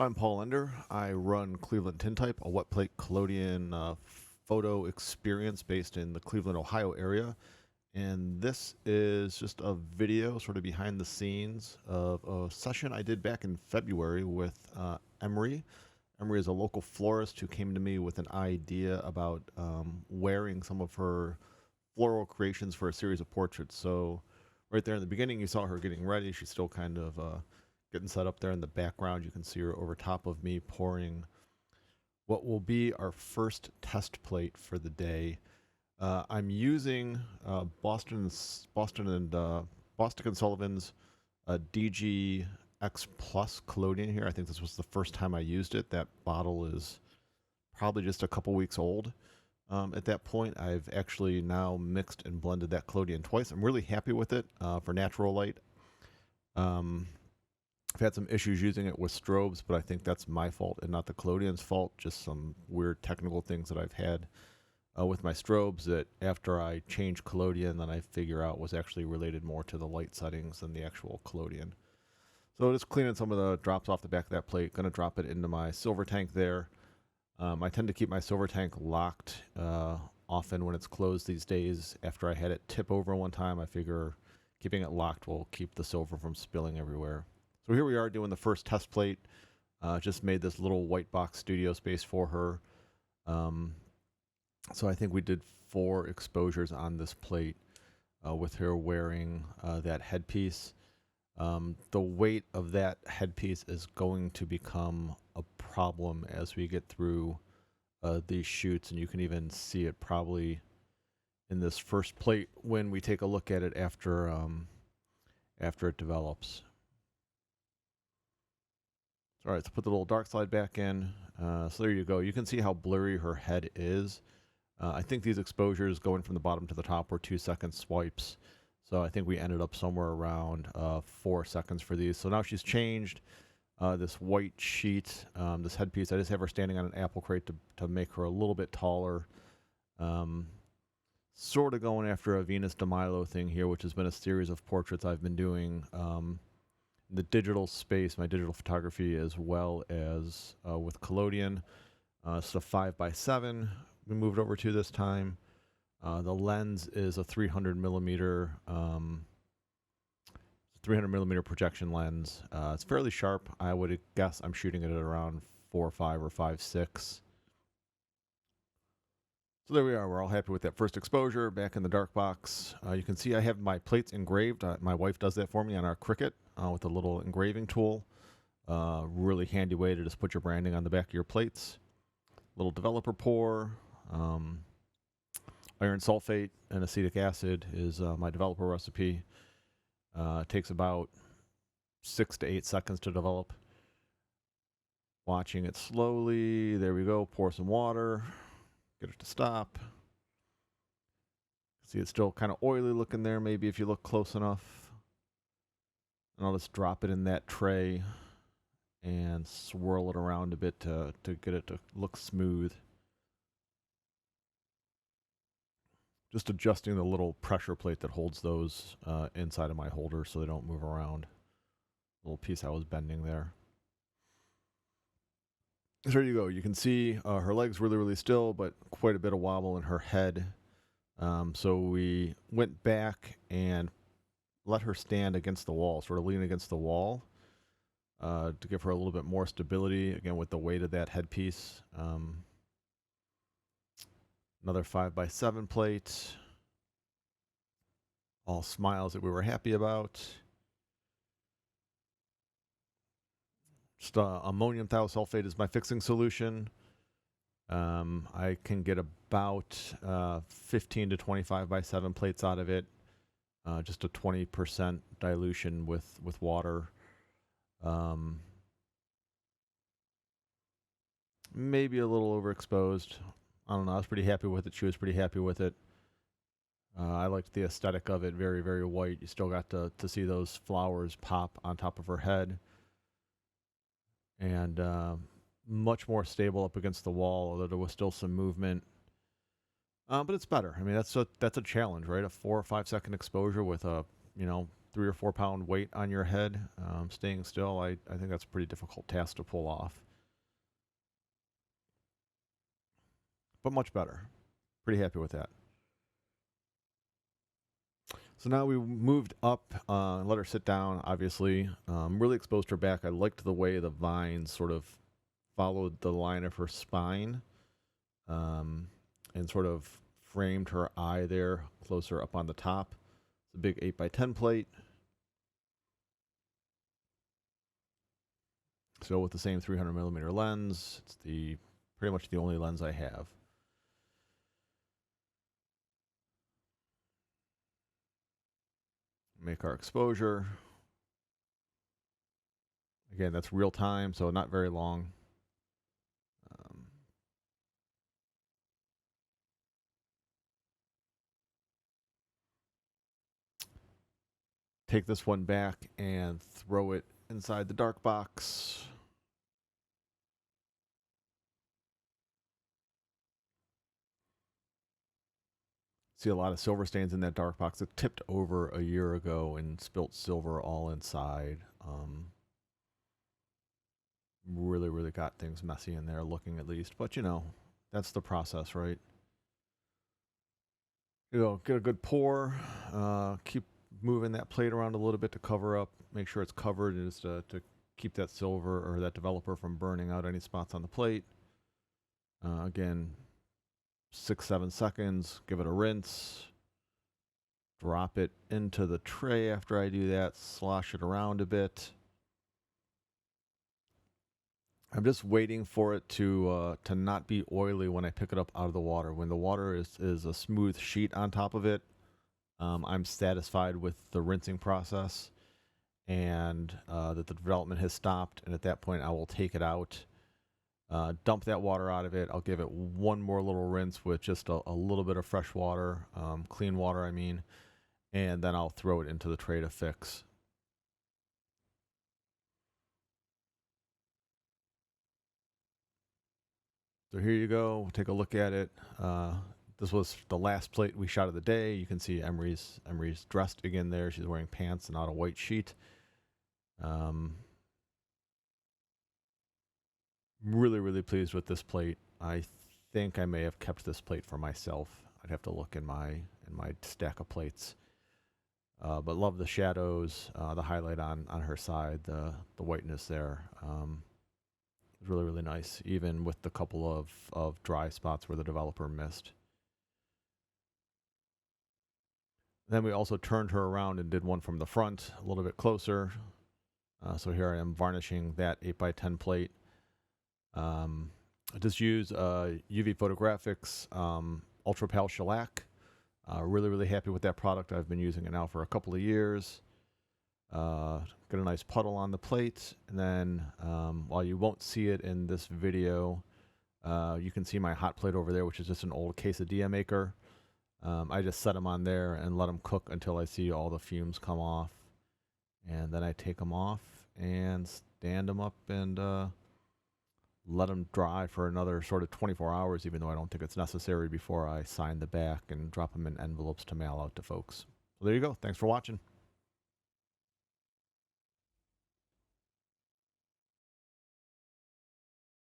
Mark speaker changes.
Speaker 1: I'm Paul Ender. I run Cleveland Tintype, a wet plate collodion photo experience based in the Cleveland, Ohio area. And this is just a video, sort of behind the scenes, of a session I did back in February with Emery. Emery is a local florist who came to me with an idea about wearing some of her floral creations for a series of portraits. So, right there in the beginning, you saw her getting ready. She's still kind of getting set up there in the background. You can see her over top of me pouring what will be our first test plate for the day. I'm using Boston and Sullivan's DG X Plus collodion here. I think this was the first time I used it. That bottle is probably just a couple weeks old. At that point, I've actually now mixed and blended that collodion twice. I'm really happy with it for natural light. I've had some issues using it with strobes, but I think that's my fault and not the collodion's fault. Just some weird technical things that I've had with my strobes that after I change collodion, then I figure out was actually related more to the light settings than the actual collodion. So just cleaning some of the drops off the back of that plate. Going to drop it into my silver tank there. I tend to keep my silver tank locked often when it's closed these days. After I had it tip over one time, I figure keeping it locked will keep the silver from spilling everywhere. So here we are doing the first test plate. Just made this little white box studio space for her. So I think we did 4 exposures on this plate with her wearing that headpiece. The weight of that headpiece is going to become a problem as we get through these shoots, and you can even see it probably in this first plate when we take a look at it after it develops. All right, so put the little dark slide back in. So there you go. You can see how blurry her head is. I think these exposures going from the bottom to the top were 2-second swipes. So I think we ended up somewhere around 4 seconds for these. So now she's changed this white sheet, this headpiece. I just have her standing on an apple crate to make her a little bit taller. Sort of going after a Venus de Milo thing here, which has been a series of portraits I've been doing the digital space, my digital photography, as well as with collodion. So 5x7 we moved over to this time. The lens is a 300 millimeter projection lens. It's fairly sharp. I would guess I'm shooting it at around 4.5 or 5.6. So there we are. We're all happy with that first exposure. Back in the dark box, you can see I have my plates engraved. My wife does that for me on our Cricut with a little engraving tool. Really handy way to just put your branding on the back of your plates. Little developer pour. Iron sulfate and acetic acid is my developer recipe. It takes about 6 to 8 seconds to develop. Watching it slowly. There we go. Pour some water. Get it to stop. See, it's still kind of oily looking there, maybe if you look close enough. And I'll just drop it in that tray and swirl it around a bit to get it to look smooth. Just adjusting the little pressure plate that holds those inside of my holder so they don't move around. Little piece I was bending there. So there you go. You can see her legs really, really still, but quite a bit of wobble in her head. So we went back and let her stand against the wall, sort of lean against the wall to give her a little bit more stability, again, with the weight of that headpiece. Another 5x7 plate. All smiles that we were happy about. Just ammonium thiosulfate is my fixing solution. I can get about 15 to 25x7 plates out of it. Just a 20% dilution with water. Maybe a little overexposed. I don't know. I was pretty happy with it. She was pretty happy with it. I liked the aesthetic of it. Very, very white. You still got to see those flowers pop on top of her head. And much more stable up against the wall, although there was still some movement. But it's better. I mean, that's a challenge, right? A 4 or 5 second exposure with a 3 or 4 pound weight on your head, staying still, I think that's a pretty difficult task to pull off. But much better. Pretty happy with that. So now we moved up, let her sit down, obviously. Really exposed her back. I liked the way the vines sort of followed the line of her spine, and sort of framed her eye there closer up on the top. It's a big 8x10 plate. So with the same 300mm lens, it's pretty much the only lens I have. Make our exposure. Again, that's real time, so not very long. Take this one back and throw it inside the dark box. See a lot of silver stains in that dark box. It tipped over a year ago and spilt silver all inside. Really, really got things messy in there, looking at least. But, you know, that's the process, right? You know, get a good pour. Keep moving that plate around a little bit to cover up. Make sure it's covered, is to keep that silver or that developer from burning out any spots on the plate. Again, 6-7 seconds. Give it a rinse. Drop it into the tray after I do that. Slosh it around a bit. I'm just waiting for it to not be oily when I pick it up out of the water. When the water is a smooth sheet on top of it, I'm satisfied with the rinsing process, and that the development has stopped. And at that point, I will take it out, dump that water out of it. I'll give it one more little rinse with just a little bit of fresh water, clean water, I mean, and then I'll throw it into the tray to fix. So here you go. We'll take a look at it. This was the last plate we shot of the day. You can see Emery's dressed again there. She's wearing pants and not a white sheet. Really, really pleased with this plate. I think I may have kept this plate for myself. I'd have to look in my stack of plates. But love the shadows, the highlight on her side, the whiteness there. Really, really nice, even with the couple of dry spots where the developer missed. Then we also turned her around and did one from the front, a little bit closer. So here I am varnishing that 8x10 plate. I just use UV Photographics Ultra Pale Shellac. Really, really happy with that product. I've been using it now for a couple of years. Get a nice puddle on the plate, and then while you won't see it in this video, you can see my hot plate over there, which is just an old quesadilla maker. I just set them on there and let them cook until I see all the fumes come off, and then I take them off and stand them up and let them dry for another sort of 24 hours, even though I don't think it's necessary, before I sign the back and drop them in envelopes to mail out to folks. So there you go. Thanks for watching.